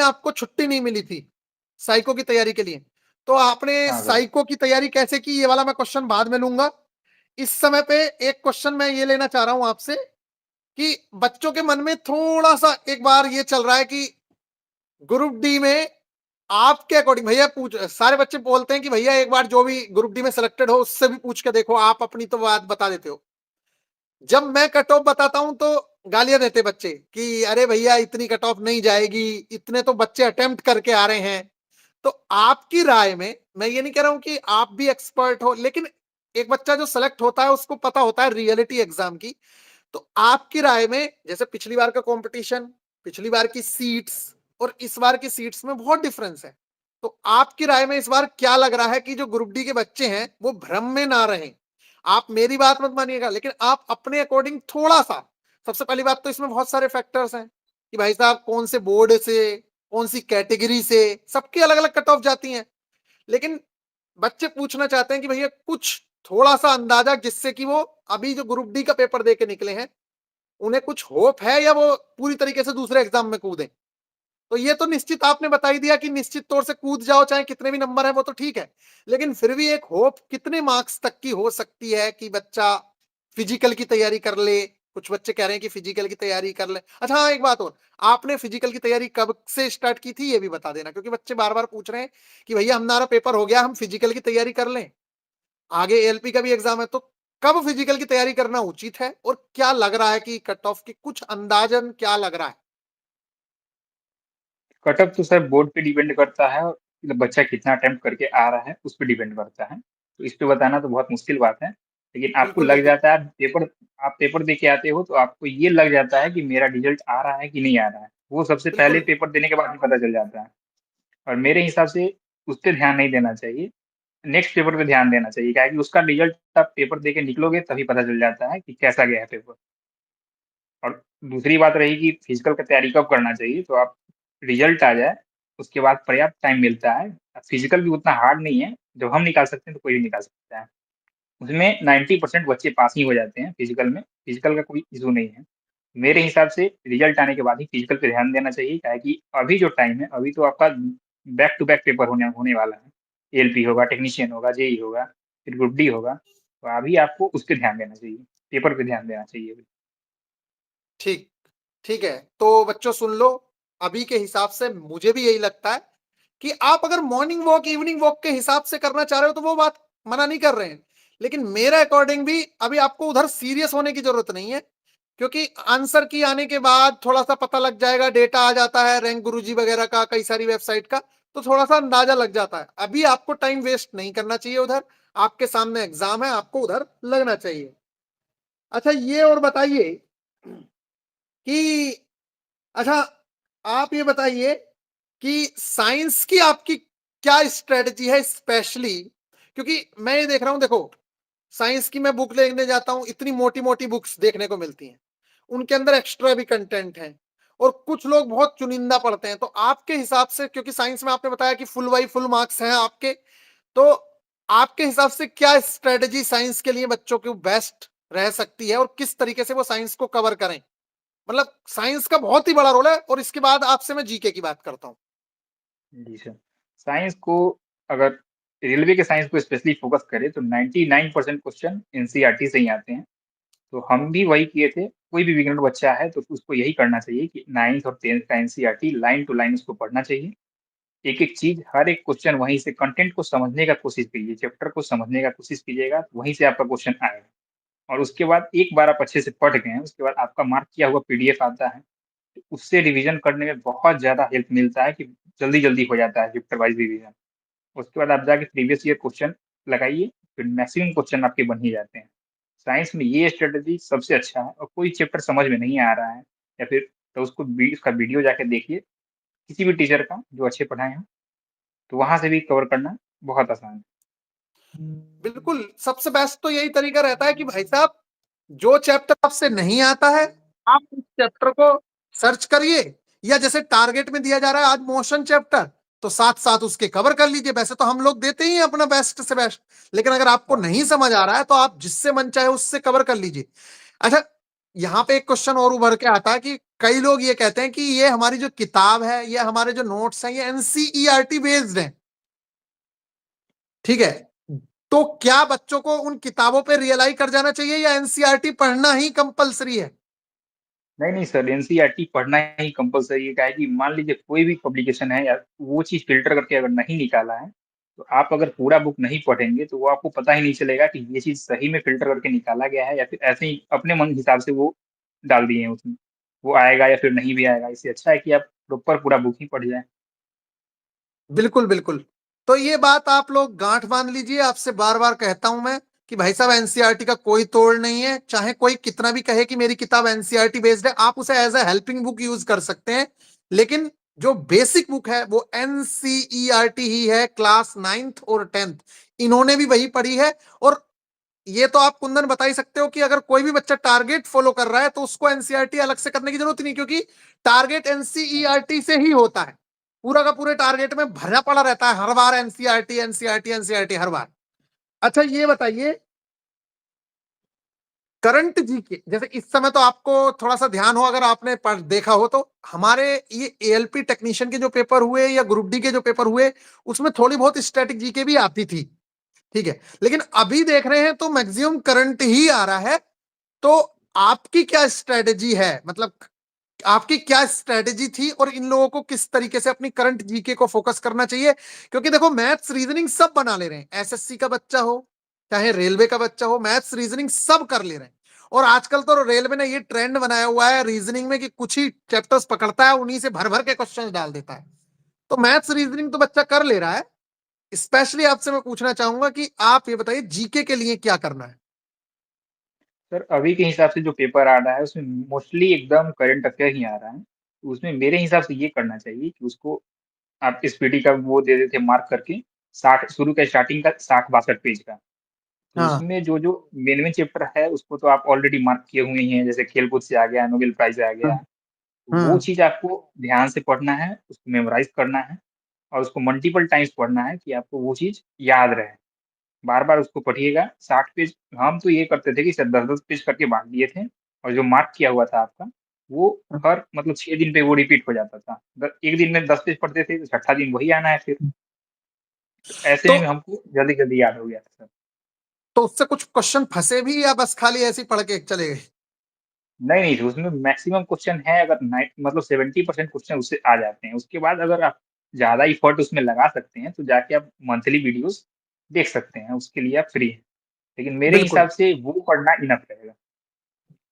आपको छुट्टी नहीं मिली थी साइको की तैयारी के लिए, तो आपने हाँ सर। साइको की तैयारी कैसे की, ये वाला मैं क्वेश्चन बाद में लूंगा। इस समय पे एक क्वेश्चन मैं ये लेना चाह रहा हूं आपसे कि बच्चों के मन में थोड़ा सा एक बार ये चल रहा है कि ग्रुप डी में आपके अकॉर्डिंग, भैया पूछ, सारे बच्चे बोलते हैं कि भैया एक बार जो भी ग्रुप डी में सिलेक्टेड हो उससे भी पूछ के देखो, आप अपनी तो बात बता देते हो। जब मैं कट ऑफ बताता हूं तो गालियां देते बच्चे कि अरे भैया इतनी कट ऑफ नहीं जाएगी, इतने तो बच्चे अटेम्प्ट करके आ रहे हैं। तो आपकी राय में, मैं ये नहीं कह रहा हूं कि आप भी एक्सपर्ट हो, लेकिन एक बच्चा जो सेलेक्ट होता है उसको पता होता है रियलिटी एग्जाम की। तो आपकी राय में, जैसे पिछली बार का कंपटीशन, पिछली बार की सीट्स और इस बार की सीट्स में बहुत डिफरेंस है, तो आपकी राय में इस बार क्या लग रहा है कि जो ग्रुप डी के बच्चे हैं वो भ्रम में ना रहें? आप मेरी बात मत मानिएगा, लेकिन आप अपने अकॉर्डिंग थोड़ा सा, सबसे पहली बात तो इसमें बहुत सारे फैक्टर्स हैं कि भाई साहब कौन से बोर्ड से, कौन सी कैटेगरी से, सबकी अलग अलग कट ऑफ जाती हैं। लेकिन बच्चे पूछना चाहते हैं कि भैया कुछ थोड़ा सा अंदाजा, जिससे कि वो अभी जो ग्रुप डी का पेपर दे के निकले हैं उन्हें कुछ होप है या वो पूरी तरीके से दूसरे एग्जाम में कूदें। तो ये तो निश्चित आपने बता ही दिया कि निश्चित तौर से कूद जाओ, चाहे कितने भी नंबर है वो तो ठीक है, लेकिन फिर भी एक होप कितने मार्क्स तक की हो सकती है कि बच्चा फिजिकल की तैयारी कर ले? कुछ बच्चे कह रहे हैं कि फिजिकल की तैयारी कर ले। अच्छा हाँ, एक बात और, आपने फिजिकल की तैयारी कब से स्टार्ट की थी ये भी बता देना, क्योंकि बच्चे बार बार पूछ रहे हैं कि भैया हमारा पेपर हो गया, हम फिजिकल की तैयारी कर लें, आगे एएलपी का भी एग्जाम है, तो कब फिजिकल की तैयारी करना उचित है और क्या लग रहा है कि कट ऑफ की कुछ अंदाजन क्या लग रहा है? कटअप तो सर बोर्ड पे डिपेंड करता है और मतलब बच्चा कितना अटेम्प्ट करके आ रहा है उस पर डिपेंड करता है, तो इस पे बताना तो बहुत मुश्किल बात है। लेकिन आपको बिल्कुल लग बिल्कुल। जाता है, पेपर आप पेपर दे के आते हो तो आपको ये लग जाता है कि मेरा रिजल्ट आ रहा है कि नहीं आ रहा है, वो सबसे पहले बिल्कुल पेपर देने के बाद ही पता चल जाता है। और मेरे हिसाब से उस पर ध्यान नहीं देना चाहिए, नेक्स्ट पेपर पे ध्यान देना चाहिए, क्या है कि उसका रिजल्ट आप पेपर दे के निकलोगे तभी पता चल जाता है कि कैसा गया है पेपर। और दूसरी बात रही कि फिजिकल का तैयारी कब करना चाहिए, तो आप रिजल्ट आ जाए उसके बाद पर्याप्त टाइम मिलता है। फिजिकल भी उतना हार्ड नहीं है, जब हम निकाल सकते हैं तो कोई भी निकाल सकता है। उसमें 90% बच्चे पास ही हो जाते हैं फिजिकल में, फिजिकल का कोई इशू नहीं है। मेरे हिसाब से रिजल्ट आने के बाद ही फिजिकल पे ध्यान देना चाहिए, क्या है कि अभी जो टाइम है, अभी तो आपका बैक टू बैक पेपर होने होने वाला है। एएलपी होगा, टेक्नीशियन होगा, जेई होगा, फिर ग्रुप डी होगा, तो अभी आपको उस पर ध्यान देना चाहिए, पेपर पे ध्यान देना चाहिए अभी। ठीक। ठीक है, तो बच्चों सुन लो, अभी के हिसाब से मुझे भी यही लगता है कि आप अगर मॉर्निंग वॉक इवनिंग वॉक के हिसाब से करना चाह रहे हो तो वो बात मना नहीं कर रहे हैं, लेकिन मेरे अकॉर्डिंग भी अभी आपको उधर सीरियस होने की जरूरत नहीं है, क्योंकि आंसर की आने के बाद थोड़ा सा पता लग जाएगा, डेटा आ जाता है रैंक गुरुजी वगैरह का, कई सारी वेबसाइट का, तो थोड़ा सा अंदाजा लग जाता है। अभी आपको टाइम वेस्ट नहीं करना चाहिए उधर, आपके सामने एग्जाम है, आपको उधर लगना चाहिए। अच्छा ये और बताइए कि, अच्छा आप ये बताइए कि साइंस की आपकी क्या स्ट्रेटजी है स्पेशली, क्योंकि मैं ये देख रहा हूं, देखो साइंस की मैं बुक लेने जाता हूं, इतनी मोटी मोटी बुक्स देखने को मिलती हैं, उनके अंदर एक्स्ट्रा भी कंटेंट है, और कुछ लोग बहुत चुनिंदा पढ़ते हैं। तो आपके हिसाब से, क्योंकि साइंस में आपने बताया कि फुल बाई फुल मार्क्स हैं आपके, तो आपके हिसाब से क्या स्ट्रेटजी साइंस के लिए बच्चों को बेस्ट रह सकती है और किस तरीके से वो साइंस को कवर करें? मतलब साइंस का बहुत ही बड़ा रोल है, और इसके बाद आपसे मैं जीके की बात करता हूँ। जी सर। साइंस को, अगर रेलवे के साइंस को स्पेशली फोकस करें तो 99% क्वेश्चन एनसीईआरटी से ही आते हैं। तो हम भी वही किए थे, कोई भी बिगिनर बच्चा है तो उसको यही करना चाहिए कि 9th और 10th का एनसीईआरटी लाइन टू लाइन उसको पढ़ना चाहिए। एक एक चीज, हर एक क्वेश्चन वहीं से कंटेंट को समझने का कोशिश कीजिए, चैप्टर को समझने का कोशिश कीजिएगा, तो वहीं से आपका क्वेश्चन आएगा। और उसके बाद एक बार आप अच्छे से पढ़ गए हैं, उसके बाद आपका मार्क किया हुआ पीडीएफ आता है, तो उससे रिवीजन करने में बहुत ज्यादा हेल्प मिलता है कि जल्दी जल्दी हो जाता है चैप्टर वाइज रिवीजन। उसके बाद आप जाके प्रीवियस ईयर क्वेश्चन लगाइए, फिर मैक्सिमम क्वेश्चन आपके बन ही जाते हैं। साइंस में ये स्ट्रेटजी सबसे अच्छा है, और कोई चैप्टर समझ में नहीं आ रहा है या फिर, तो उसको उसका वीडियो जाके देखिए, किसी भी टीचर का जो अच्छे पढ़ाए हैं, तो वहां से भी कवर करना बहुत आसान है। बिल्कुल, सबसे बेस्ट तो यही तरीका रहता है कि भाई साहब जो चैप्टर आपसे नहीं आता है, आप उस चैप्टर को सर्च करिए, या जैसे टारगेट में दिया जा रहा है आज मोशन चैप्टर, तो साथ साथ उसके कवर कर लीजिए। वैसे तो हम लोग देते ही हैं अपना बेस्ट से बेस्ट, लेकिन अगर आपको हाँ नहीं समझ आ रहा है तो आप जिससे मन चाहे उससे कवर कर लीजिए। अच्छा, यहाँ पे एक क्वेश्चन और उभर के आता है कि कई लोग ये कहते हैं कि ये हमारी जो किताब है, ये हमारे जो नोट्स हैं, ये एनसीईआरटी बेस्ड हैं। ठीक है, तो क्या बच्चों को उन किताबों पे रियलाई कर जाना चाहिए या एनसीईआरटी पढ़ना ही कंपलसरी है? नहीं नहीं सर, एनसीईआरटी पढ़ना ही कंपलसरी है। क्या है कि मान लीजिए कोई भी पब्लिकेशन है या वो चीज फिल्टर करके अगर नहीं निकाला है, तो आप अगर पूरा बुक नहीं पढ़ेंगे तो वो आपको पता ही नहीं चलेगा कि ये चीज सही में फिल्टर करके निकाला गया है या फिर ऐसे ही अपने मन हिसाब से वो डाल दिए हैं उसमें। वो आएगा या फिर नहीं भी आएगा, इससे अच्छा है कि आप प्रॉपर पूरा बुक ही पढ़ जाए। बिल्कुल, बिल्कुल। तो ये बात आप लोग गांठ बांध लीजिए, आपसे बार-बार कहता हूं मैं कि भाई साहब एनसीईआरटी का कोई तोड़ नहीं है, चाहे कोई कितना भी कहे कि मेरी किताब एनसीईआरटी बेस्ड है, आप उसे as a helping book use कर सकते हैं, लेकिन जो बेसिक बुक है वो एनसीईआरटी ही है। क्लास 9th और 10th इन्होंने भी वही पढ़ी है। और ये तो आप कुंदन बता ही सकते हो कि अगर कोई भी बच्चा टारगेट फॉलो कर रहा है तो उसको एनसीईआरटी अलग से करने की जरूरत नहीं, क्योंकि टारगेट एनसीईआरटी से ही होता है। पूरा का पूरे टारगेट में भरा पड़ा रहता है हर बार एनसीईआरटी एनसीईआरटी एनसीईआरटी हर बार। अच्छा ये बताइए, करंट जीके जैसे इस समय तो आपको थोड़ा सा ध्यान हो, अगर आपने देखा हो तो हमारे ये एएलपी टेक्नीशियन के जो पेपर हुए या ग्रुप डी के जो पेपर हुए, उसमें थोड़ी बहुत स्टैटिक जीके भी आती थी। ठीक है, लेकिन अभी देख रहे हैं तो मैक्सिमम करंट ही आ रहा है। तो आपकी क्या स्ट्रेटेजी है, मतलब आपकी क्या स्ट्रेटेजी थी और इन लोगों को किस तरीके से अपनी करंट जीके को फोकस करना चाहिए? क्योंकि देखो मैथ्स रीजनिंग सब बना ले रहे हैं, एसएससी का बच्चा हो चाहे रेलवे का बच्चा हो, मैथ्स रीजनिंग सब कर ले रहे हैं। और आजकल तो रेलवे ने ये ट्रेंड बनाया हुआ है रीजनिंग में कि कुछ ही चैप्टर्स पकड़ता है, उन्हीं से भर भर के क्वेश्चंस डाल देता है। तो मैथ्स रीजनिंग तो बच्चा कर ले रहा है। स्पेशली आपसे मैं पूछना चाहूंगा कि आप ये बताइए जीके के लिए क्या करना है? सर अभी के हिसाब से जो पेपर आ रहा है उसमें मोस्टली एकदम करंट अफेयर ही आ रहा है। तो उसमें मेरे हिसाब से ये करना चाहिए कि उसको आप स्पीडी का वो दे देते मार्क करके, 60 शुरू का स्टार्टिंग का 60-62 पेज का। तो हाँ। उसमें जो जो मेन मेन चैप्टर है उसको तो आप ऑलरेडी मार्क किए हुए ही हैं, जैसे खेल-कूद से आ गया, नोबेल प्राइज़ आ गया। हम्म। वो हम्म। चीज़ आपको ध्यान से पढ़ना है, उसको मेमोराइज़ करना है और उसको मल्टीपल टाइम्स पढ़ना है कि आपको वो चीज़ याद रहे। बार-बार उसको पढ़िएगा। 60 पेज हम तो ये करते थे कि सर 10-10 पेज करके बाँट दिए थे और जो मार्क किया हुआ था आपका, वो हर मतलब 6 दिन पे वो रिपीट हो जाता था। एक दिन में 10 पेज पढ़ते थे, तो छठा दिन वही आना है फिर। तो ऐसे तो में हमको जल्दी-जल्दी याद हो गया था सर। तो उससे कुछ क्वेश्चन फंसे भी या बस खाली ऐसे ही पढ़ के चले गए? नहीं, नहीं, उसमें मैक्सिमम क्वेश्चन है, अगर नाइ मतलब 70% क्वेश्चन उससे आ जाते हैं। उसके बाद अगर आप ज़्यादा एफर्ट उसमें लगा सकते हैं, तो जाके आप मंथली वीडियोज़ देख सकते हैं, उसके लिए आप फ्री हैं। लेकिन मेरे बिल्कुल। हिसाब से वो पढ़ना इनफ रहेगा।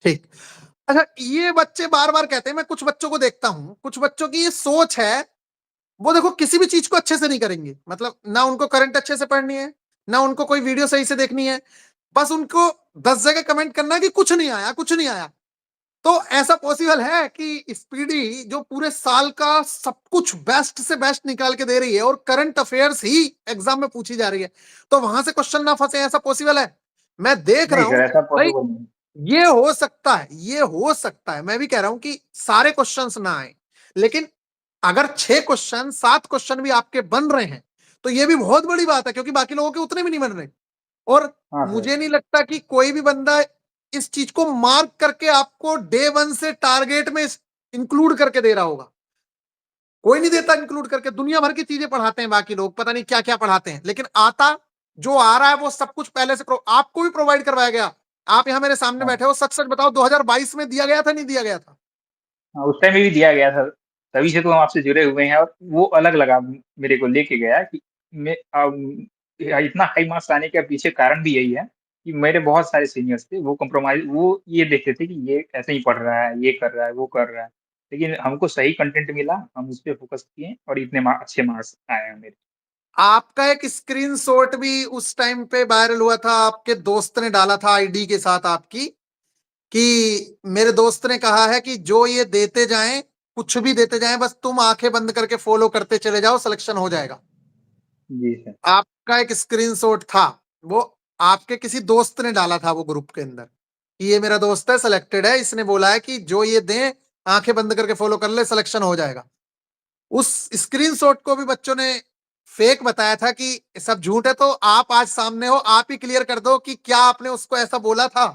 ठीक। अच्छा ये बच्चे बार बार कहते हैं, मैं कुछ बच्चों को देखता हूं, कुछ बच्चों की ये सोच है, वो देखो किसी भी चीज को अच्छे से नहीं करेंगे, मतलब ना उनको करंट अच्छे से पढ़नी है, ना उनको कोई वीडियो सही से देखनी है, बस उनको 10 जगह कमेंट करना है कि कुछ नहीं आया कुछ नहीं आया। तो ऐसा पॉसिबल है कि स्पीडी जो पूरे साल का सब कुछ बेस्ट से बेस्ट निकाल के दे रही है और करंट अफेयर्स ही एग्जाम में पूछी जा रही है, तो वहां से क्वेश्चन ना फंसे, ऐसा पॉसिबल है? मैं देख रहा नहीं हूं सर, ऐसा भाई, पॉसिबल नहीं। ये हो सकता है, ये हो सकता है, मैं भी कह रहा हूं कि सारे क्वेश्चंस ना आए, लेकिन अगर 6 क्वेश्चन 7 क्वेश्चन भी आपके बन रहे हैं तो ये भी बहुत बड़ी बात है, क्योंकि बाकी लोगों के उतने भी नहीं बन रहे। और हाँ सर। मुझे नहीं लगता कि कोई भी बंदा इस चीज को मार्क करके आपको डे 1 से टारगेट में इंक्लूड करके दे रहा होगा। कोई नहीं देता इंक्लूड करके, दुनिया भर की चीजें पढ़ाते हैं बाकी लोग, पता नहीं क्या क्या पढ़ाते हैं, लेकिन आता जो आ रहा है वो सब कुछ पहले से आपको भी प्रोवाइड करवाया गया। आप यहां मेरे सामने हाँ, बैठे हो, सच सच बताओ 2022 में दिया गया था नहीं दिया गया था? हाँ, उस टाइम में भी दिया गया था। तभी से तो हम आपसे जुड़े हुए हैं और वो अलग लगा मेरे को लेके गया कि मैं इतना हाई मार्क्स आने के पीछे कारण भी यही है कि मेरे बहुत सारे सीनियर्स थे, वो कॉम्प्रोमाइज़ वो ये देखते थे कि ये ऐसे ही पढ़ रहा है, ये कर रहा है, वो कर रहा है। लेकिन हमको सही कंटेंट मिला, हम उस पे फ़ोकस किए और इतने अच्छे मार्क्स आए हैं मेरे। आपका एक स्क्रीनशॉट भी उस टाइम पे वायरल हुआ था, आपके दोस्त ने डाला था आईडी के साथ आपकी, कि मेरे दोस्त ने कहा है कि जो ये देते जाएं, कुछ भी देते जाएं, बस तुम आंखें बंद करके फॉलो करते चले जाओ, सिलेक्शन हो जाएगा। जी सर। आपका एक स्क्रीनशॉट था, वो आपके किसी दोस्त ने डाला था वो ग्रुप के अंदर कि ये मेरा दोस्त है, सिलेक्टेड है, इसने बोला है कि जो ये दें आंखें बंद करके फॉलो कर ले, सिलेक्शन हो जाएगा। उस स्क्रीनशॉट को भी बच्चों ने फेक बताया था कि सब झूठ है, तो आप आज सामने हो, आप ही क्लियर कर दो कि क्या आपने उसको ऐसा बोला था?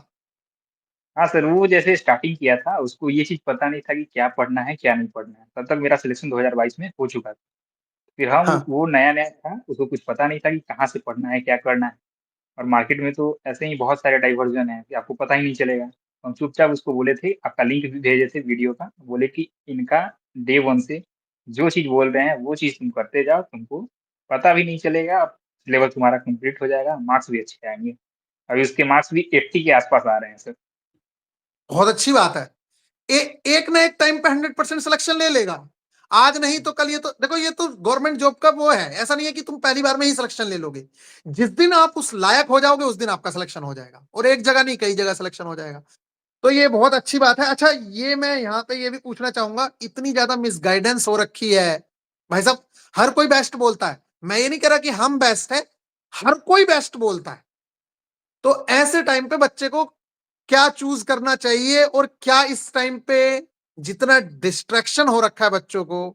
हाँ सर, वो जैसे स्टार्टिंग किया था, उसको ये चीज़ पता नहीं था कि क्या पढ़ना है, क्या नहीं पढ़ना है। तब तक मेरा सिलेक्शन 2022 में हो चुका था। फिर हम हाँ वो नया-नया था, उसको कुछ पता नहीं था कि कहाँ से पढ़ना है, क्या करना है। और मार्केट में तो ऐसे ही बहुत सारे डाइवर्जन हैं कि आपको पता ही नहीं चलेगा। हम चुपचाप उसको बोले थे, आपका लिंक भी भेजे थे वीडियो का, बोले कि इनका डे 1 से जो चीज़ बोल रहे हैं, वो चीज़ तुम करते जाओ, तुमको पता भी नहीं चलेगा, सिलेबस तुम्हारा कंप्लीट हो जाएगा, मार्क्स भी अच्छे आएँगे। अभी उसके मार्क्स भी 80 के आस-पास आ रहे हैं सर। बहुत अच्छी बात है। एक ना एक टाइम पे 100% सिलेक्शन ले लेगा। आज नहीं तो कल। ये तो देखो, ये तो गवर्नमेंट जॉब का वो है। ऐसा नहीं है कि तुम पहली बार में ही सिलेक्शन ले लोगे। जिस दिन आप उस लायक हो जाओगे उस दिन आपका सिलेक्शन हो जाएगा, और एक जगह नहीं कई जगह सिलेक्शन हो जाएगा। तो ये बहुत अच्छी बात है। अच्छा, ये मैं यहाँ पे ये भी पूछना चाहूंगा, इतनी ज्यादा मिसगाइडेंस हो रखी है भाई साहब। हर कोई बेस्ट बोलता है, मैं ये नहीं कह रहा कि हम बेस्ट है, हर कोई बेस्ट बोलता है। तो ऐसे टाइम पे बच्चे को क्या चूज करना चाहिए, और क्या इस टाइम पे जितना डिस्ट्रैक्शन हो रखा है बच्चों को,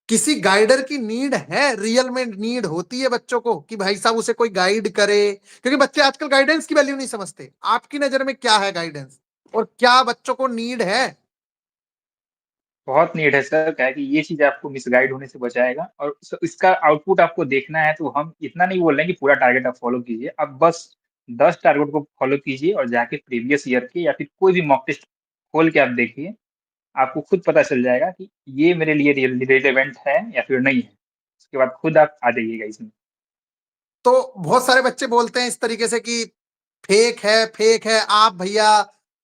किसी गाइडर की नीड है? रियल में नीड होती है बच्चों को कि भाई साहब उसे कोई गाइड करे? क्योंकि बच्चे आजकल गाइडेंस की वैल्यू नहीं समझते। आपकी नजर में क्या है गाइडेंस, और क्या बच्चों को नीड है? बहुत नीड है सर, क्या है कि ये चीज़ आपको मिसगाइड होने से बचाएगा और इसका आउटपुट आपको देखना है, तो हम इतना नहीं बोल रहे हैं कि पूरा टारगेट आप फॉलो कीजिए। आप बस 10 टारगेट को फॉलो कीजिए और जाके प्रीवियस ईयर के या फिर कोई भी मॉक टेस्ट खोल के आप देखिए। आपको खुद पता चल जाएगा कि ये मेरे लिए रिलेवेंट है या फिर नहीं है। उसके बाद खुद आप आ जाइएगा इसमें। तो बहुत सारे बच्चे बोलते हैं इस तरीके से कि फेक है, फेक है। आप भैया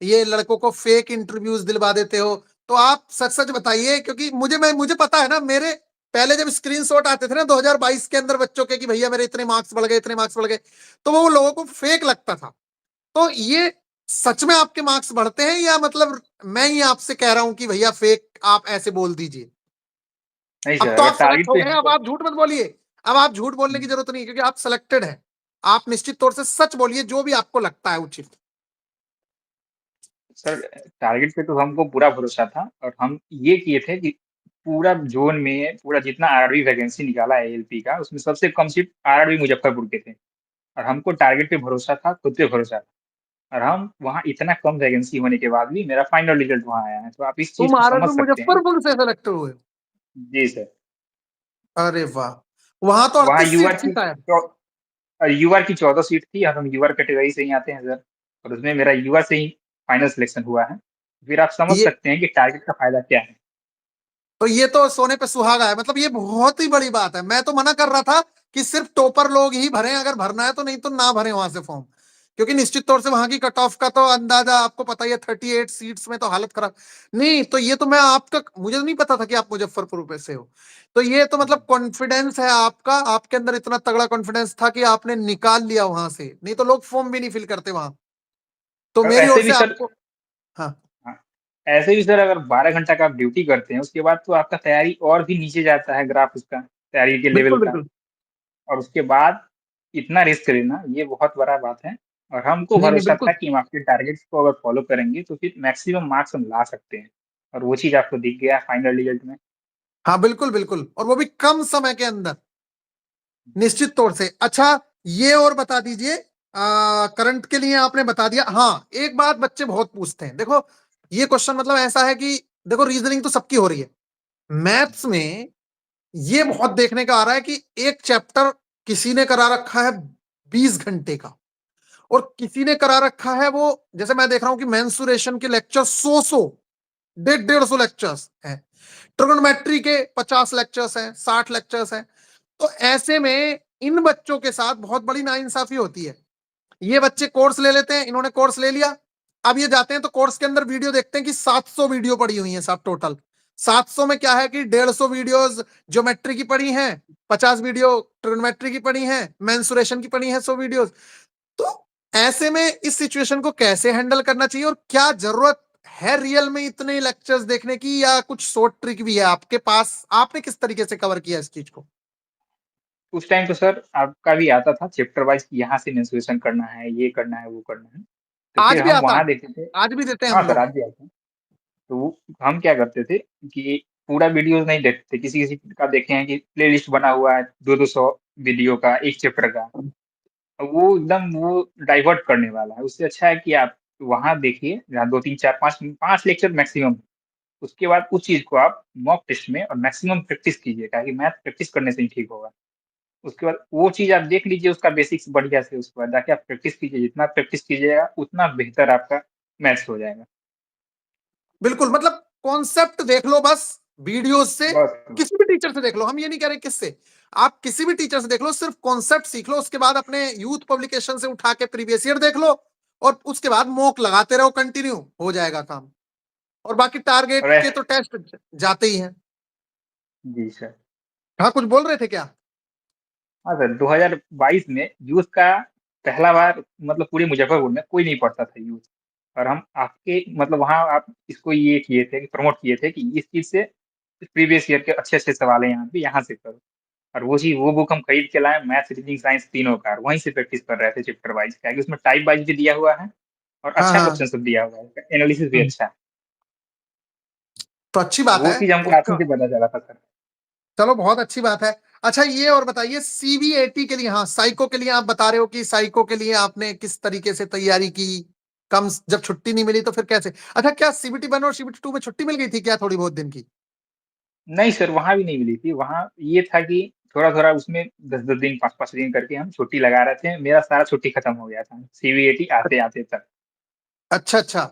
ये लड़कों को फेक इंटरव्यूज दिलवा देते हो। तो आप सच सच बताइए, क्योंकि मुझे पता है ना, मेरे पहले जब स्क्रीनशॉट आते थे ना 2022 के अंदर बच्चों के कि भैया मेरे इतने मार्क्स बढ़ गए, इतने मार्क्स बढ़ गए, तो वो लोगों को फेक लगता था। तो ये सच में आपके मार्क्स बढ़ते हैं, या मतलब मैं ही आपसे कह रहा हूं कि भैया फेक, आप ऐसे बोल दीजिए? नहीं अब सर, तो अगर आप सेलेक्ट टारगेट हो पे गए, अब हमको आप झूठ मत बोलिए। अब आप झूठ बोलने की जरूरत नहीं है, क्योंकि आप सिलेक्टेड है। आप निश्चित तौर से सच बोलिए, जो भी आपको लगता है उचित। सर, टारगेट पे तो हमको पूरा भरोसा था और हम ये किए थे कि पूरा ज़ोन में पूरा जितना आरआरबी वैकेंसी निकाला है एएलपी का, उसमें सबसे कम सीट आरआरबी मुज़फ्फरपुर के थे और हमको टारगेट पे भरोसा था, खुद पे भरोसा था और हम वहाँ इतना कम वैकेंसी होने के बाद भी मेरा फाइनल रिज़ल्ट वहाँ आया है, तो आप इस चीज़ तुम को समझ आरआरबी सकते हैं। मुजफ्फरपुर से सेलेक्ट हुए? जी सर। अरे वाह! वहां तो वहाँ 38 सीट थी शायद। यूआर की 14 सीट थी और हम यूआर कैटेगरी से ही आते हैं सर और उसमें मेरा यूआर से ही फाइनल सिलेक्शन हुआ है। फिर आप समझ ये सकते हैं कि टारगेट का फ़ायदा क्या है। तो ये तो सोने पे सुहागा है। मतलब ये बहुत ही बड़ी बात है। मैं तो मना कर रहा था कि सिर्फ टॉपर लोग ही भरें, अगर भरना है तो, नहीं तो ना भरें वहां से फॉर्म। क्योंकि निश्चित तौर से वहां की कट ऑफ का तो अंदाजा आपको पता ही है। 38 सीट्स में तो हालत खराब। नहीं तो ये तो मैं आपका, मुझे तो नहीं पता था कि आप मुजफ्फरपुर पे से हो। तो ये तो मतलब कॉन्फिडेंस है आपका, आपके अंदर इतना तगड़ा कॉन्फिडेंस था कि आपने निकाल लिया वहां से। नहीं तो लोग फॉर्म भी नहीं फिल करते वहां। तो और मेरी ओर ऐसे भी से सर आपको। हाँ। हाँ, ऐसे भी सर अगर 12 घंटा का आप ड्यूटी करते हैं, उसके बाद तो आपका तैयारी और भी नीचे जाता है ग्राफ उसका, तैयारी के लेवल बिल्कुल का बिल्कुल। और उसके बाद इतना रिस्क लेना, ये बहुत बड़ा बात है और हमको नहीं नहीं भरोसा था बिल्कुल। कि हम आपके टारगेट्स को अगर फॉलो करेंगे, तो फिर मैक्सिमम मार्क्स हम ला सकते हैं और वो चीज़ आपको दिख गया फाइनल रिजल्ट में। हाँ बिल्कुल बिल्कुल, और वो भी कम समय के अंदर। निश्चित तौर से। अच्छा, ये और बता दीजिए, करंट के लिए आपने बता दिया। हाँ, एक बात बच्चे बहुत पूछते हैं। देखो, ये क्वेश्चन मतलब ऐसा है कि देखो, रीजनिंग तो सबकी हो रही है। मैथ्स में ये बहुत देखने का आ रहा है कि एक चैप्टर किसी ने करा रखा है 20 घंटे का, और किसी ने करा रखा है वो, जैसे मैं देख रहा हूं कि मेंसुरेशन के लेक्चर 100 150 लेक्चर्स हैं। ट्रिग्नोमेट्री के 50 लेक्चर्स हैं, 60 लेक्चर्स हैं। तो ऐसे में इन बच्चों के साथ बहुत बड़ी नाइंसाफी होती है। ये बच्चे कोर्स ले लेते हैं, इन्होंने कोर्स ले लिया। अब ये जाते हैं तो कोर्स के अंदर वीडियो देखते हैं कि 700 वीडियो पड़ी हुई हैं सब टोटल। 700 में क्या है कि 150 वीडियोस ज्योमेट्री की पड़ी हैं, 50 वीडियो ट्रिग्नोमेट्री की पड़ी हैं, मेंसुरेशन की पड़ी हैं 100 वीडियोस। तो ऐसे में इस सिचुएशन को कैसे हैंडल करना चाहिए, और क्या जरूरत है रियल में इतने लेक्चर्स देखने की, या कुछ शॉर्ट ट्रिक भी है आपके पास? आपने किस तरीके से कवर किया इस चीज को? उस टाइम तो सर आपका भी आता था चैप्टर वाइज़ कि यहाँ से मेंसुरेशन करना है, ये करना है, वो करना है। तो आज फिर भी हम आता है। वहाँ देखते थे। आज भी देते हैं हाँ हम सर, लोग। आज भी आता है। तो हम क्या करते थे कि पूरा वीडियोज़ नहीं देखते थे, किसी-किसी का देखे हैं कि प्लेलिस्ट बना हुआ है 200-200 वीडियो का, एक चैप्टर का। वो एकदम वो डाइवर्ट करने वाला है। उससे अच्छा है कि आप तो वहाँ देखिए जहाँ 2, 3, 4, 5 लेक्चर मैक्सिमम। उसके बाद उस चीज़ को आप मॉक टेस्ट में और मैक्सिमम प्रैक्टिस कीजिए, ताकि मैथ प्रैक्टिस करने से ही ठीक होगा। उसके बाद वो चीज़ आप देख लीजिए उसका बेसिक्स बढ़िया से, उसके बाद जाके आप प्रैक्टिस कीजिए, जितना प्रैक्टिस कीजिएगा उतना बेहतर आपका मैथ्स हो जाएगा। बिल्कुल, मतलब कॉन्सेप्ट देख लो बस वीडियोस से, बस। किसी भी टीचर से देख लो, हम ये नहीं कह रहे किससे, आप किसी भी टीचर से देख लो, सिर्फ कॉन्सेप्ट सीख लो, उसके बाद अपने यूथ पब्लिकेशन से उठा के प्रीवियस ईयर देख लो, और उसके बाद मॉक लगाते रहो, कंटिन्यू हो जाएगा काम। और बाकी टारगेट और के तो टेस्ट जाते ही हैं। जी सर। हाँ, कुछ बोल रहे थे क्या? हाँ सर, 2022 में यूथ का पहला बार मतलब पूरे मुजफ्फरपुर में कोई नहीं पढ़ता था यूथ। और हम आपके मतलब वहाँ आप इसको ये किए थे कि प्रमोट किए थे कि इस चीज़ से प्रीवियस ईयर के अच्छे-अच्छे सवाल हैं यहाँ पे, यहाँ से करो। और वो बुक हम खरीद के लाए, मैथ्स, रीजनिंग, साइंस तीनों का, और वहीं से प्रैक्टिस कर रहे थे चैप्टर वाइज़, क्या है कि उसमें टाइप वाइज़ भी दिया हुआ है और हाँ अच्छा हाँ। क्वेश्चन सब दिया हुआ है, एनालिसिस भी अच्छा है। तो अच्छी बात वो है चीज़ हमको आसानी उसका। से पता चला था सर। चलो, बहुत अच्छी बात है। अच्छा, ये और बताइए, सीबीएटी के लिए, हाँ साइको के लिए आप बता रहे हो कि साइको के लिए आपने किस तरीके से तैयारी की, कम जब छुट्टी नहीं मिली तो फिर कैसे? अच्छा, क्या सीबीटी 1 और सीबीटी 2 में छुट्टी मिल गई थी क्या थोड़ी बहुत दिन की? नहीं सर, वहाँ भी नहीं मिली थी। वहाँ ये था कि थोड़ा-थोड़ा उसमें 10-10 दिन, 5-5 दिन करके हम छुट्टी लगा रहे थे। मेरा सारा छुट्टी खत्म हो गया था, सीबीएटी आते-आते तक। अच्छा अच्छा।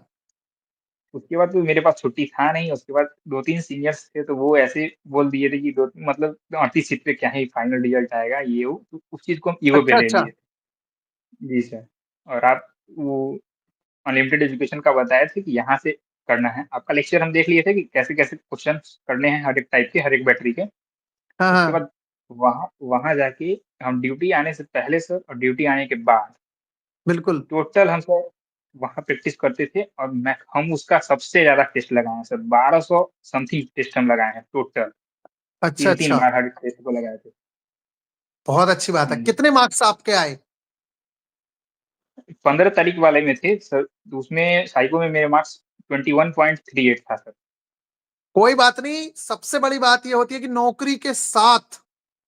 उसके बाद तो मेरे पास छुट्टी था नहीं। उसके बाद 2-3 सीनियर्स थे, तो वो ऐसे बोल दिए थे कि दो मतलब 38 सीट पे क्या ही फाइनल रिजल्ट आएगा, ये वो। तो उस चीज़ को हम ईगो पे अच्छा ले अच्छा। लिए थे। जी सर। और आप वो अनलिमिटेड एजुकेशन का बताए थे कि यहाँ से करना है। आपका लेक्चर हम देख लिए थे कि कैसे-कैसे क्वेश्चन्स करने हैं हर एक टाइप के, हर एक बैटरी के। हाँ उसके हाँ। बाद वहाँ वहाँ जाके हम ड्यूटी आने से पहले सर और ड्यूटी आने के बाद बिल्कुल। टोटल हम सर वहाँ प्रैक्टिस करते थे, और मैं हम उसका सबसे ज़्यादा टेस्ट लगाए हैं सर, 1200 समथिंग टेस्ट हम लगाए हैं टोटल। अच्छा 3-3 अच्छा। बार हर टेस्ट को लगाए थे। बहुत अच्छी बात है। हुँ। कितने मार्क्स आपके आए? 15 तारीख वाले में थे सर, तो उसमें साइको में मेरे मार्क्स 21.38 था सर। कोई बात नहीं, सबसे बड़ी बात ये होती है कि नौकरी के साथ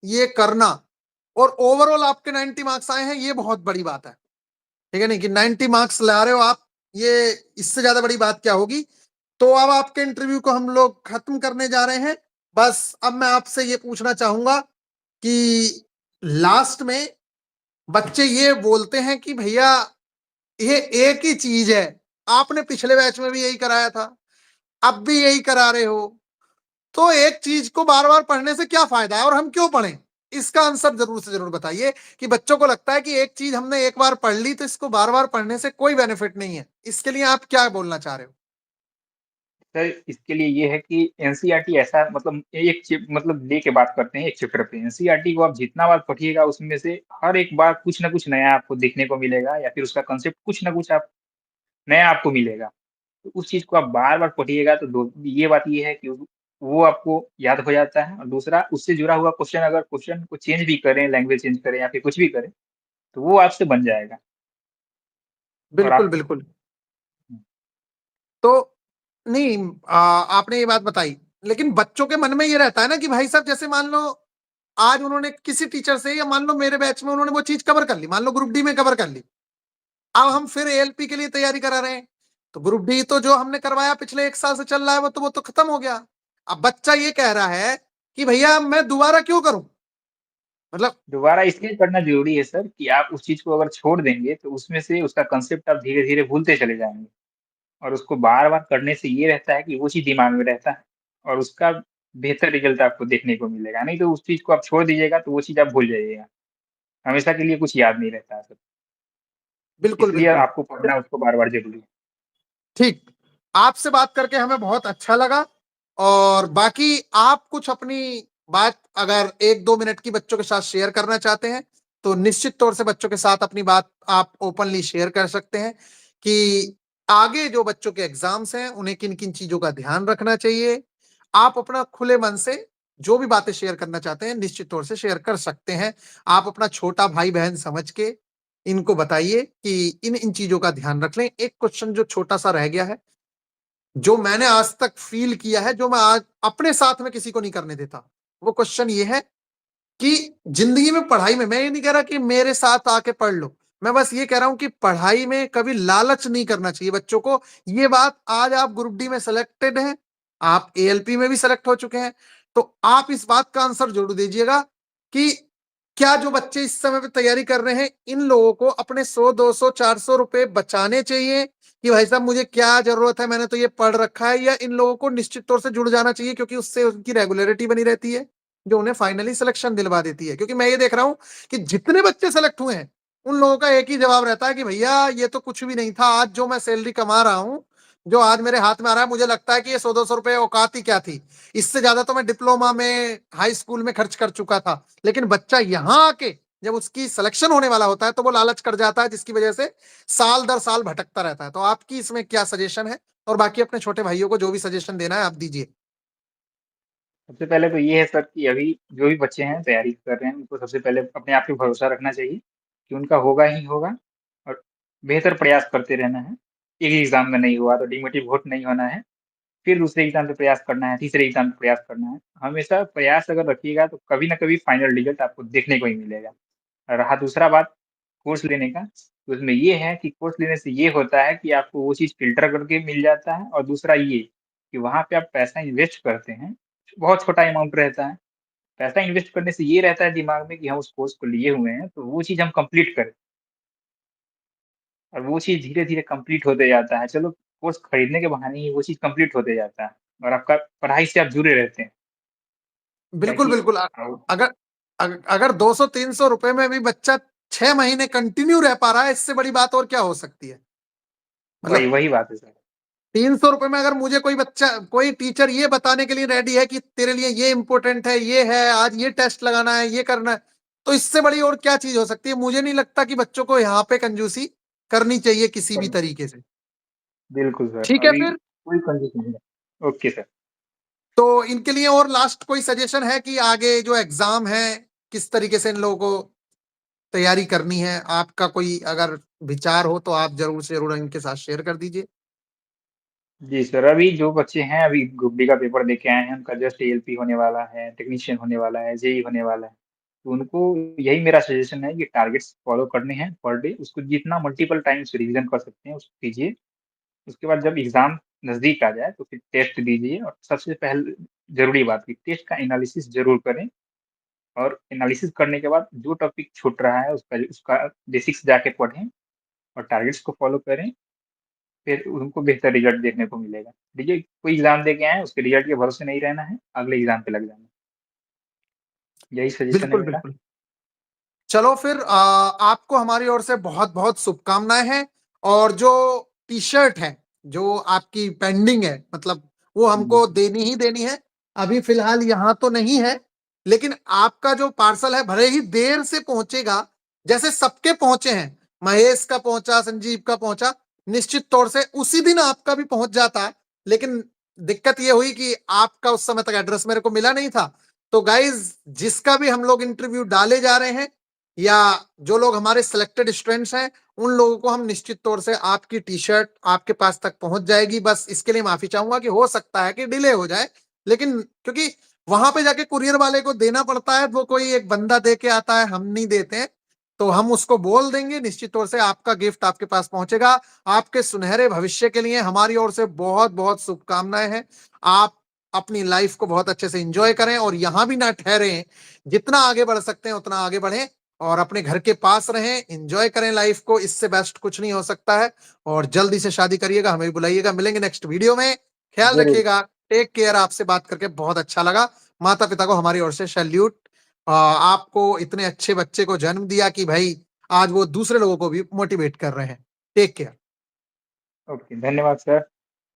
ये करना, और ओवरऑल आपके 90 मार्क्स आए हैं, ये बहुत बड़ी बात है। ठीक है नहीं, कि 90 मार्क्स ला रहे हो आप, ये इससे ज्यादा बड़ी बात क्या होगी? तो अब आपके इंटरव्यू को हम लोग खत्म करने जा रहे हैं। बस अब मैं आपसे ये पूछना चाहूंगा कि लास्ट में बच्चे ये बोलते हैं कि भैया ये एक ही चीज है, आपने पिछले बैच में भी यही कराया था, अब भी यही करा रहे हो, तो एक चीज को बार बार पढ़ने से क्या फायदा है और हम क्यों पढ़ें? इसका आंसर जरूर से जरूर बताइए, कि बच्चों को लगता है कि एक चीज हमने एक बार पढ़ ली तो इसको बार बार पढ़ने से कोई बेनिफिट नहीं है। इसके लिए आप क्या बोलना चाह रहे हो? सर इसके लिए ये है कि एनसीईआरटी ऐसा मतलब एक चिप मतलब लेके बात करते हैं एक चैप्टर पे। एनसीईआरटी को आप जितना बार पढ़िएगा उसमें से हर एक बार कुछ ना कुछ नया आपको देखने को मिलेगा, या फिर उसका कांसेप्ट कुछ ना कुछ आप नया आपको मिलेगा। तो उस चीज़ को आप बार-बार पढ़िएगा तो दो ये बात ये है कि वो आपको याद हो जाता है, और दूसरा उससे जुड़ा हुआ क्वेश्चन अगर क्वेश्चन को चेंज भी करें, लैंग्वेज चेंज करें या फिर कुछ भी करें, तो वो आपसे बन जाएगा। और बिल्कुल आप बिल्कुल। तो नहीं, आपने ये बात बताई, लेकिन बच्चों के मन में ये रहता है ना कि भाई साहब, जैसे मान लो आज उन्होंने किसी टीचर से, या मान लो मेरे बैच में उन्होंने वो चीज कवर कर ली, मान लो ग्रुप डी में कवर कर ली, अब हम फिर एएलपी के लिए तैयारी करा रहे हैं, तो ग्रुप डी तो जो हमने करवाया पिछले 1 साल से चल रहा है, वो तो खत्म हो गया। अब बच्चा ये कह रहा है कि भैया मैं दोबारा क्यों करूं, मतलब। दोबारा इसलिए पढ़ना ज़रूरी है सर कि आप उस चीज़ को अगर छोड़ देंगे, तो उसमें से उसका कांसेप्ट आप धीरे-धीरे भूलते चले जाएँगे। और उसको बार-बार करने से ये रहता है कि वो चीज़ दिमाग में रहता है, और उसका बेहतर रिज़ल्ट आपको देखने को मिलेगा। नहीं तो उस चीज़ को आप छोड़ दीजिएगा, तो वो चीज़ आप भूल जाइएगा। हमेशा के लिए कुछ याद नहीं रहता है सर। बिल्कुल इसलिए बिल्कुल। आपको पढ़ना उसको बार-बार ज़रूरी है। ठीक। आपसे बात करके हमें बहुत अच्छा लगा, और बाकी आप कुछ अपनी बात अगर 1-2 मिनट की बच्चों के साथ शेयर करना चाहते हैं, तो निश्चित तौर से बच्चों के साथ अपनी बात आप ओपनली शेयर कर सकते हैं, कि आगे जो बच्चों के एग्जाम्स हैं उन्हें किन किन चीजों का ध्यान रखना चाहिए। आप अपना खुले मन से जो भी बातें शेयर करना चाहते हैं निश्चित तौर से शेयर कर सकते हैं। आप अपना छोटा भाई बहन समझ के इनको बताइए कि इन इन चीजों का ध्यान रख लें। एक क्वेश्चन जो छोटा सा रह गया है, जो मैंने आज तक फील किया है, जो मैं आज अपने साथ में किसी को नहीं करने देता, वो क्वेश्चन ये है कि जिंदगी में, पढ़ाई में, मैं ये नहीं कह रहा कि मेरे साथ आके पढ़ लो, मैं बस ये कह रहा हूं कि पढ़ाई में कभी लालच नहीं करना चाहिए बच्चों को। ये बात आज आप ग्रुप डी में सिलेक्टेड हैं, आप एएलपी में भी सिलेक्ट हो चुके हैं, तो आप इस बात का आंसर जरूर दीजिएगा कि क्या जो बच्चे इस समय पे तैयारी कर रहे हैं, इन लोगों को अपने 100, 200, 400 रुपए बचाने चाहिए कि भाई साहब मुझे क्या जरूरत है, मैंने तो ये पढ़ रखा है, या इन लोगों को निश्चित तौर से जुड़ जाना चाहिए क्योंकि उससे उनकी रेगुलरिटी बनी रहती है जो उन्हें फाइनली सिलेक्शन दिलवा देती है। क्योंकि मैं ये देख रहा हूं कि जितने बच्चे सेलेक्ट हुए हैं उन लोगों का एक ही जवाब रहता है कि भैया ये तो कुछ भी नहीं था, आज जो मैं सैलरी कमा रहा हूं, जो आज मेरे हाथ में आ रहा है, मुझे लगता है कि ये 100-200 रुपए औकात ही क्या थी, इससे ज्यादा तो मैं डिप्लोमा में, हाई स्कूल में खर्च कर चुका था। लेकिन बच्चा यहां आके जब उसकी सिलेक्शन होने वाला होता है तो वो लालच कर जाता है, जिसकी वजह से साल दर साल भटकता रहता है। तो आपकी इसमें क्या सजेशन है, और बाकी अपने छोटे भाइयों को जो भी सजेशन देना है आप दीजिए। सबसे पहले तो ये है सर कि अभी जो भी बच्चे हैं तैयारी कर रहे हैं, उनको सबसे पहले अपने आप पे भरोसा रखना चाहिए कि उनका होगा ही होगा, और बेहतर प्रयास करते रहना है। एक ही एग्ज़ाम में नहीं हुआ तो डिमोटिवेट नहीं होना है, फिर दूसरे एग्ज़ाम पे प्रयास करना है, तीसरे एग्ज़ाम पे प्रयास करना है। हमेशा प्रयास अगर रखिएगा तो कभी न कभी फाइनल रिज़ल्ट आपको देखने को ही मिलेगा। रहा दूसरा बात कोर्स लेने का, तो उसमें ये है कि कोर्स लेने से ये होता है कि आपको वो चीज़ फ़िल्टर करके मिल जाता है, और दूसरा ये कि वहाँ पे आप पैसा इन्वेस्ट करते हैं, बहुत छोटा अमाउंट रहता है। पैसा इन्वेस्ट करने से ये रहता है दिमाग में कि हम उस कोर्स को लिए हुए हैं, तो वो चीज़ हम कंप्लीट करें, और वो चीज़ धीरे-धीरे कंप्लीट होते जाता है। चलो कोर्स खरीदने के बहाने ही वो चीज़ कंप्लीट होते जाता है, और आपका पढ़ाई से आप जुड़े रहते हैं। बिल्कुल, ताकि बिल्कुल। अगर अगर 200-300 रुपए में भी बच्चा 6 महीने कंटिन्यू रह पा रहा है, इससे बड़ी बात और क्या हो सकती है? वही मतलब वही बात है सर। 300 रुपए में अगर मुझे कोई बच्चा, कोई टीचर ये बताने के लिए रेडी है कि तेरे लिए ये इंपॉर्टेंट है, ये है, आज ये टेस्ट लगाना है, ये करना है, तो इससे बड़ी और क्या चीज हो सकती है? मुझे नहीं लगता कि बच्चों को यहाँ पे कंजूसी करनी चाहिए किसी भी तरीके से। बिल्कुल सर, ठीक है अभी फिर। कोई कंजूस नहीं है। Okay sir. तो इनके लिए और लास्ट कोई सजेशन है कि आगे जो एग्जाम है किस तरीके से इन लोगों को तैयारी करनी है? आपका कोई अगर विचार हो तो आप जरूर से जरूर इनके साथ शेयर कर दीजिए। जी सर, अभी जो बच्चे हैं अभी ग्रुप डी का पेपर दे के आए हैं, उनका जस्ट एएलपी होने वाला है, टेक्नीशियन होने वाला है, जेईई होने वाला है। तो उनको यही मेरा सजेशन है कि टारगेट्स फॉलो करने हैं पर डे, उसको जितना मल्टीपल टाइम्स रिवीजन कर सकते हैं उसको कीजिए। उसके बाद जब एग्ज़ाम नज़दीक आ जाए तो फिर टेस्ट दीजिए, और सबसे पहले ज़रूरी बात कि टेस्ट का एनालिसिस ज़रूर करें, और एनालिसिस करने के बाद जो टॉपिक छूट रहा है उसका उसका बेसिक्स जाके पढ़ें, और टारगेट्स को फॉलो करें, फिर उनको बेहतर रिज़ल्ट देखने को मिलेगा। देखिए, कोई एग्ज़ाम दे के आए हैं, उसके रिज़ल्ट के भरोसे नहीं रहना है, अगले एग्ज़ाम पे लग जाना है। यही सजेशन है बिल्कुल, मेरा। बिल्कुल। चलो फिर आपको हमारी ओर से बहुत बहुत शुभकामनाएं हैं। और जो टी शर्ट है जो आपकी पेंडिंग है, मतलब वो जी हमको सर। देनी ही देनी है। अभी फिलहाल यहाँ तो नहीं है, लेकिन आपका जो पार्सल है भले ही देर से पहुंचेगा, जैसे सबके पहुंचे हैं, महेश का पहुंचा, संजीव का पहुंचा, निश्चित तौर से उसी दिन आपका भी पहुंच जाता। लेकिन दिक्कत ये हुई कि आपका उस समय तक एड्रेस मेरे को मिला नहीं था। तो गाइज, जिसका भी हम लोग इंटरव्यू डाले जा रहे हैं, या जो लोग हमारे सिलेक्टेड स्टूडेंट्स हैं, उन लोगों को हम निश्चित तौर से आपकी टी शर्ट आपके पास तक पहुंच जाएगी। बस इसके लिए माफी चाहूंगा कि हो सकता है कि डिले हो जाए, लेकिन क्योंकि वहां पे जाके कुरियर वाले को देना पड़ता है, वो कोई एक बंदा दे के आता है, हम नहीं देते हैं। तो हम उसको बोल देंगे, निश्चित तौर से आपका गिफ्ट आपके पास पहुंचेगा। आपके सुनहरे भविष्य के लिए हमारी ओर से बहुत बहुत शुभकामनाएं हैं। आप अपनी लाइफ को बहुत अच्छे से एंजॉय करें और यहां भी ना ठहरें, जितना आगे बढ़ सकते हैं उतना आगे बढ़ें, और अपने घर के पास रहें, एंजॉय करें लाइफ को, इससे बेस्ट कुछ नहीं हो सकता है। और जल्दी से शादी करिएगा, हमें भी बुलाइएगा। मिलेंगे नेक्स्ट वीडियो में। ख्याल ज़रूर। रखिएगा। Take care. आपसे बात करके बहुत अच्छा लगा। माता पिता को हमारी ओर से सैल्यूट। आपको इतने अच्छे बच्चे को जन्म दिया कि भाई आज वो दूसरे लोगों को भी मोटिवेट कर रहे हैं। Take care. ओके, धन्यवाद सर।